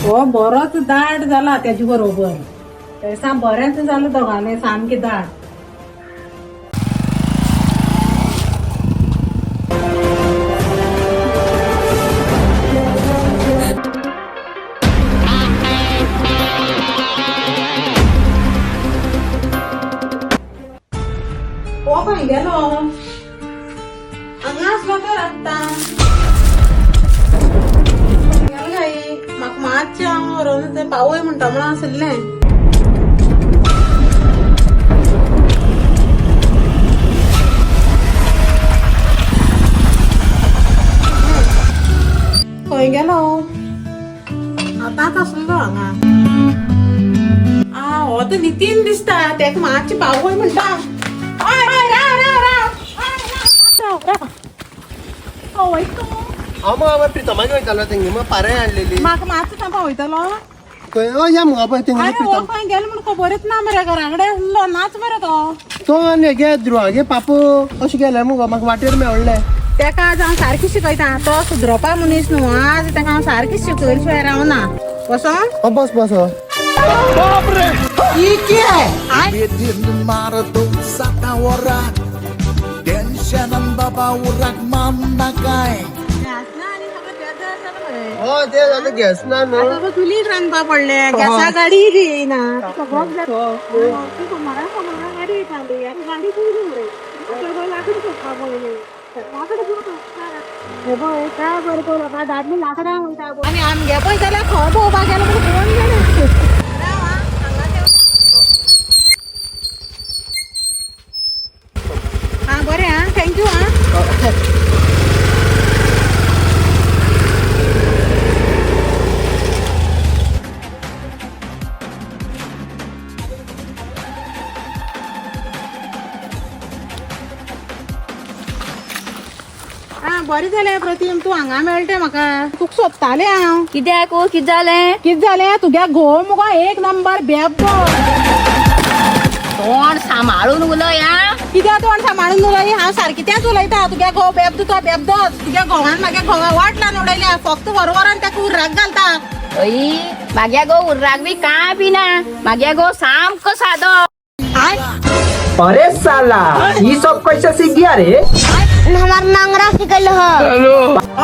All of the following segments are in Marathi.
हो बरोच दाट झाला त्याच्या बरोबर त्याचा बऱ्याच झालं दोघांनी सामकी दाट. हो खंय गेलो हांगा आसलो तर आत्ता गेलो गाई म्हाका मातशें हांव व्हरून तें पावय म्हणटा म्हणून आसलें. खंय गेलो आतांच आसलो हांगा. हो तो नितीन दिसता तेका मातशें पावय म्हणटा. प्रितमागे वयतालो तेंगे मग पाराय हाडलेली म्हाका मातसो सांगपा वयतलो खंय या मुगो पळय तेंगे प्रितम खंय गेलो म्हण खबरच ना मरे घरा कडेन आसलो नाच मरे तो आनी हेगे ध्रुवागे पापू अशें गेले मुगो म्हाका वाटेर मेळ्ळें. तेका आज हांव सारकी शिकयता तो सुधरपा मनीस न्हू आज तेका हांव सारकी शिकयले शिवाय रावना. कसो बस बस Marado sata orak Tensionan baba urak mamnakai हो ते जाता गॅस ना न्हू चुलीर रांदपा पडले गॅसा गाडी येयना आणि आमगे पळय जाल्यार खंय भोंवपाक गेलो म्हण कोण गेले. हा बरें हा थँक्यू हा. बरें जालें प्रतिम तूं हांगा मेळटें म्हाका तुका सोदतालें हांव. कित्याक कितें जालें कितें जालें तुगे घोव मुगो एक नंबर बेब्बो. तोंड सांबाळून उलय आ. कित्याक तोंड सांबाळून उलय हांव सारकी तेंच उलयता. तुगे घोव बेब्दो तो बेब्दोच. तुगे घोवान म्हागे घोवा वाटलान उडयल्या फक्त वरवरान ताका उर्राक घालता. अई म्हागे गो उर्राक बी कांय बी ना म्हागे गो सामको सादो. अरे साला ये सब कैसे सीख गया रे? हमार नांगरा शिकल ह.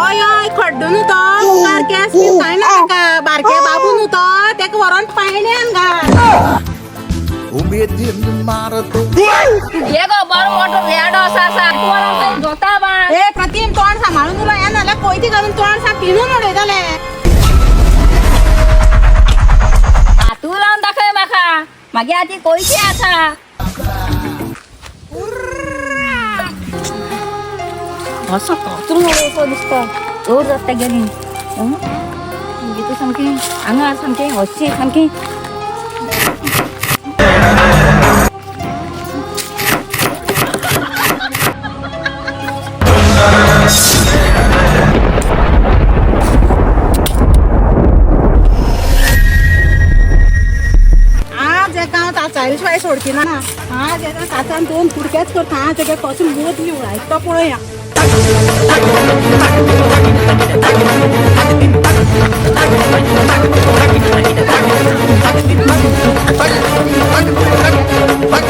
ओय ओय खड्डू न्हू तो मुखार केस बी काय ना ताका बारके बाबू न्हू तो तेका व्हरोन पायण्यान घाल. Umedin marado ये गो बरो मोठो रेडो आसा तोंड जोता बा. ए प्रतिम तोंड सांबाळून उलय या नाल्यार कोयती घालून तोंड सा पिनून उडयतले. तू लावन दाखय म्हाका मागे आती कोयती आसा. असो कातरून उडोवचो दिसता जोर जाता गेली. तू सामकें हांगा सामकें हरशीं सामकें. चाळीस शिवाय सोडची ना आज एका काचान 2 कुडक्याच करता आज एका पासून मोत मी उडायतो पळया. Bak